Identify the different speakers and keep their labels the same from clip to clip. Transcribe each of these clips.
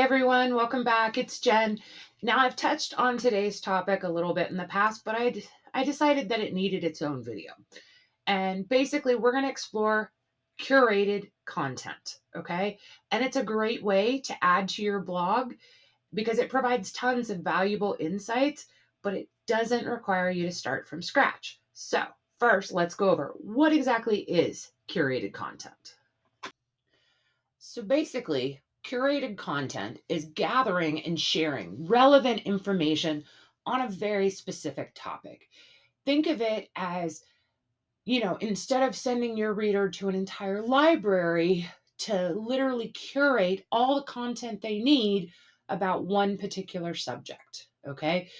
Speaker 1: everyone, welcome back. It's Jen. Now, I've touched on today's topic a little bit in the past, but I decided that it needed its own video. And basically, we're going to explore curated content, okay? And it's a great way to add to your blog because it provides tons of valuable insights, but it doesn't require you to start from scratch. So, first, let's go over what exactly is curated content. So basically, curated content is gathering and sharing relevant information on a very specific topic. Think of it as, instead of sending your reader to an entire library to literally curate all the content they need about one particular subject. Okay.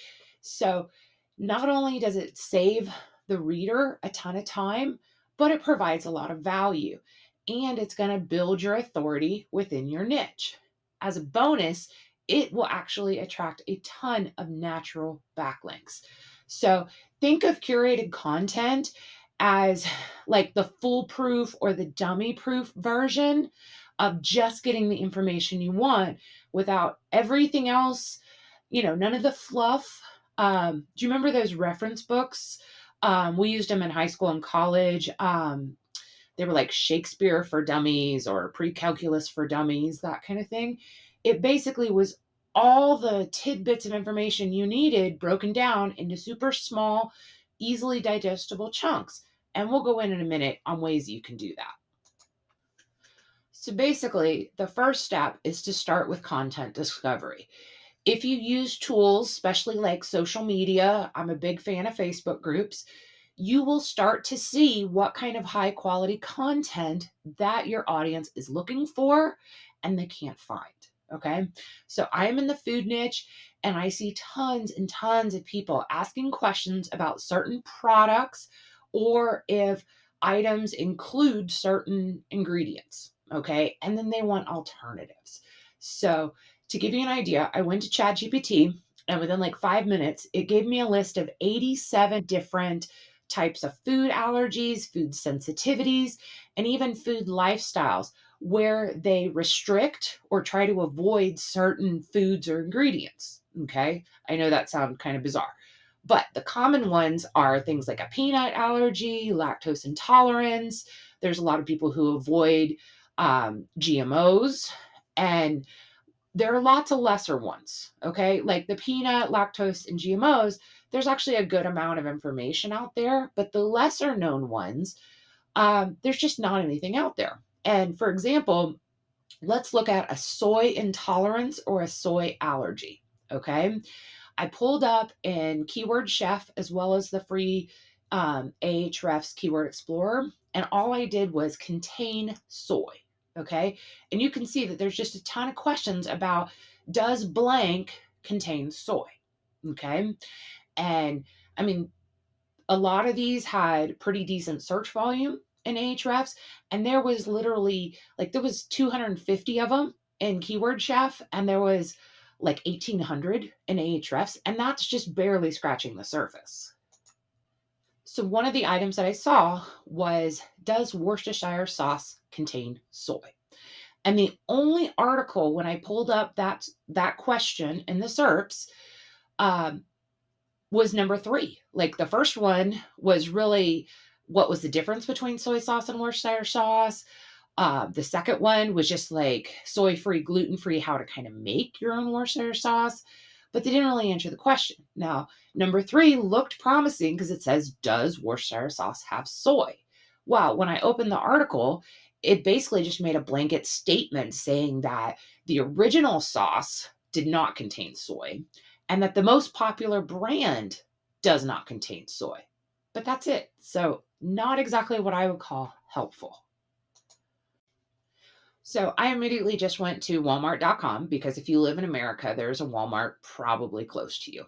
Speaker 1: So not only does it save the reader a ton of time, but it provides a lot of value and it's going to build your authority within your niche. As a bonus, it will actually attract a ton of natural backlinks. So think of curated content as like the foolproof or the dummy proof version of just getting the information you want without everything else, none of the fluff. Do you remember those reference books? We used them in high school and college. They were like Shakespeare for Dummies or Pre-Calculus for Dummies, that kind of thing. It basically was all the tidbits of information you needed broken down into super small, easily digestible chunks. And we'll go in a minute on ways you can do that. So basically, the first step is to start with content discovery. If you use tools, especially like social media, I'm a big fan of Facebook groups, you will start to see what kind of high quality content that your audience is looking for and they can't find. Okay. So I am in the food niche and I see tons and tons of people asking questions about certain products or if items include certain ingredients. Okay. And then they want alternatives. So to give you an idea, I went to ChatGPT and within like 5 minutes, it gave me a list of 87 different types of food allergies, food sensitivities, and even food lifestyles where they restrict or try to avoid certain foods or ingredients. Okay. I know that sounds kind of bizarre, but the common ones are things like a peanut allergy, lactose intolerance. There's a lot of people who avoid GMOs, and there are lots of lesser ones, okay? Like the peanut, lactose, and GMOs, there's actually a good amount of information out there, but the lesser known ones, there's just not anything out there. And for example, let's look at a soy intolerance or a soy allergy, okay? I pulled up in Keyword Chef as well as the free Ahrefs Keyword Explorer, and all I did was contain soy. Okay. And you can see that there's just a ton of questions about does blank contain soy? Okay. And I mean, a lot of these had pretty decent search volume in Ahrefs, and there was literally like there was 250 of them in Keyword Chef, and there was like 1,800 in Ahrefs, and that's just barely scratching the surface. So one of the items that I saw was, does Worcestershire sauce contain soy? And the only article when I pulled up that question in the SERPs um, was number 3. Like the first one was really what was the difference between soy sauce and Worcestershire sauce. The second one was just like soy free, gluten free, how to kind of make your own Worcestershire sauce. But they didn't really answer the question. Now, number 3 looked promising because it says, does Worcestershire sauce have soy? Well, when I opened the article, it basically just made a blanket statement saying that the original sauce did not contain soy and that the most popular brand does not contain soy. But that's it. So, not exactly what I would call helpful. So I immediately just went to walmart.com because if you live in America, there's a Walmart probably close to you.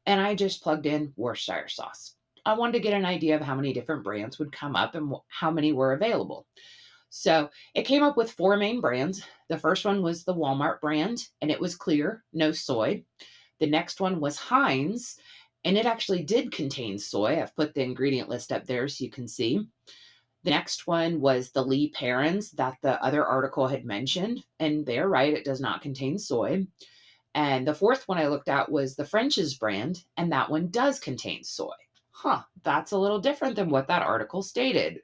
Speaker 1: And I just plugged in Worcestershire sauce. I wanted to get an idea of how many different brands would come up and how many were available. So it came up with 4 main brands. The first one was the Walmart brand, and it was clear, no soy. The next one was Heinz, and it actually did contain soy. I've put the ingredient list up there so you can see. The next one was the Lee Perrins that the other article had mentioned, and they're right, it does not contain soy. And the fourth one I looked at was the French's brand, and that one does contain soy. Huh, that's a little different than what that article stated.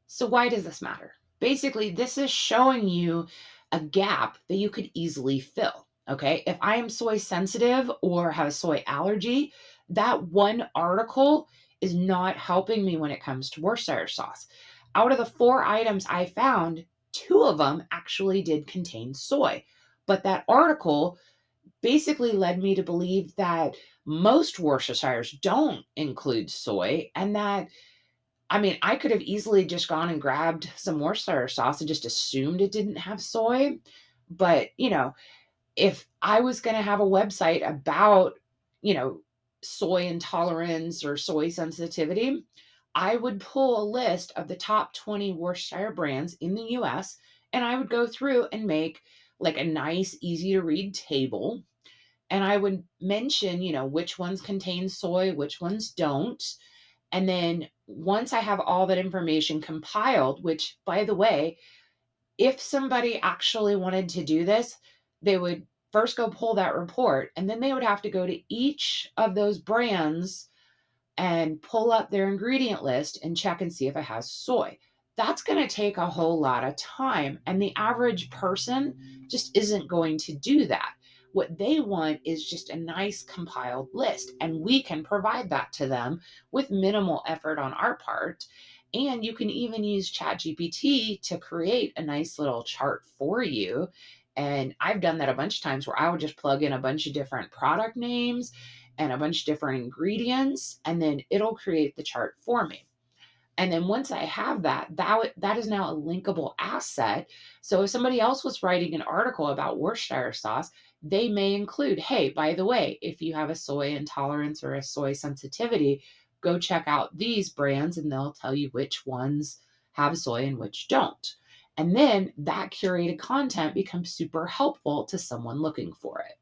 Speaker 1: So, why does this matter? Basically, this is showing you a gap that you could easily fill. Okay. If I am soy sensitive or have a soy allergy, that one article is not helping me when it comes to Worcestershire sauce. Out of the 4 items I found, 2 of them actually did contain soy. But that article basically led me to believe that most Worcestershires don't include soy, and that I could have easily just gone and grabbed some Worcestershire sauce and just assumed it didn't have soy. But, if I was going to have a website about, you know, soy intolerance or soy sensitivity, I would pull a list of the top 20 Worcestershire brands in the US, and I would go through and make like a nice, easy to read table. And I would mention, which ones contain soy, which ones don't. And then once I have all that information compiled, which by the way, if somebody actually wanted to do this, they would first go pull that report, and then they would have to go to each of those brands and pull up their ingredient list and check and see if it has soy. That's going to take a whole lot of time. And the average person just isn't going to do that. What they want is just a nice compiled list. And we can provide that to them with minimal effort on our part. And you can even use ChatGPT to create a nice little chart for you. And I've done that a bunch of times where I would just plug in a bunch of different product names and a bunch of different ingredients, and then it'll create the chart for me. And then once I have that is now a linkable asset. So if somebody else was writing an article about Worcestershire sauce, they may include, hey, by the way, if you have a soy intolerance or a soy sensitivity, go check out these brands and they'll tell you which ones have soy and which don't. And then that curated content becomes super helpful to someone looking for it.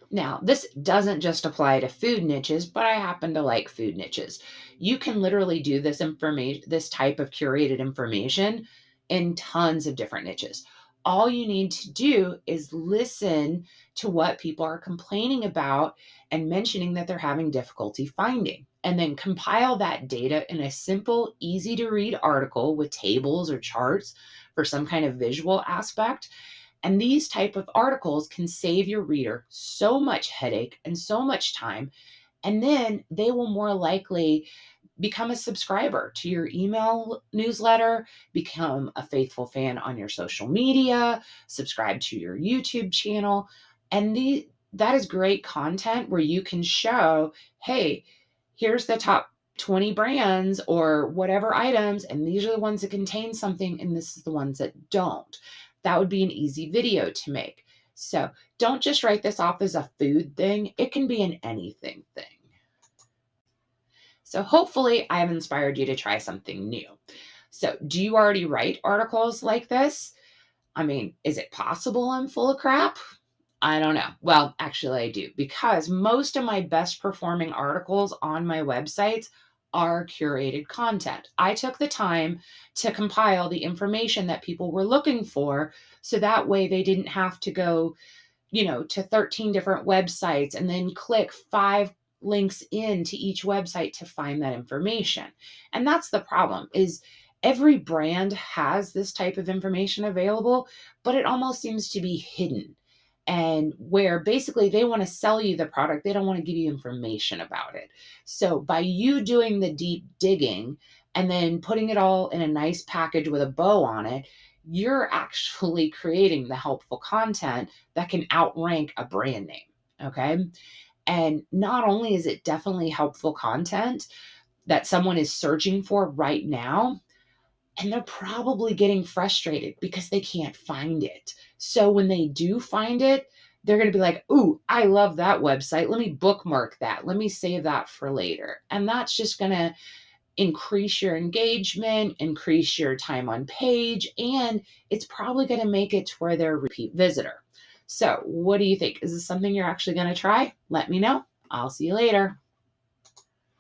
Speaker 1: Now, this doesn't just apply to food niches, but I happen to like food niches. You can literally do this type of curated information in tons of different niches. All you need to do is listen to what people are complaining about and mentioning that they're having difficulty finding, and then compile that data in a simple, easy to read article with tables or charts for some kind of visual aspect. And these type of articles can save your reader so much headache and so much time. And then they will more likely become a subscriber to your email newsletter, become a faithful fan on your social media, subscribe to your YouTube channel. And that is great content where you can show, hey, here's the top 20 brands or whatever items, and these are the ones that contain something, and this is the ones that don't. That would be an easy video to make. So don't just write this off as a food thing, it can be an anything thing. So hopefully I've inspired you to try something new. So, do you already write articles like this? Is it possible I'm full of crap? I don't know. Well, actually, I do, because most of my best performing articles on my websites are curated content. I took the time to compile the information that people were looking for, so that way they didn't have to go to 13 different websites and then click 5 links into each website to find that information. And that's the problem, is every brand has this type of information available, but it almost seems to be hidden. And where basically they want to sell you the product, they don't want to give you information about it. So by you doing the deep digging and then putting it all in a nice package with a bow on it, you're actually creating the helpful content that can outrank a brand name. Okay. And not only is it definitely helpful content that someone is searching for right now, and they're probably getting frustrated because they can't find it. So when they do find it, they're going to be like, ooh, I love that website. Let me bookmark that. Let me save that for later. And that's just going to increase your engagement, increase your time on page, and it's probably going to make it to where they're a repeat visitor. So, what do you think? Is this something you're actually going to try? Let me know. I'll see you later.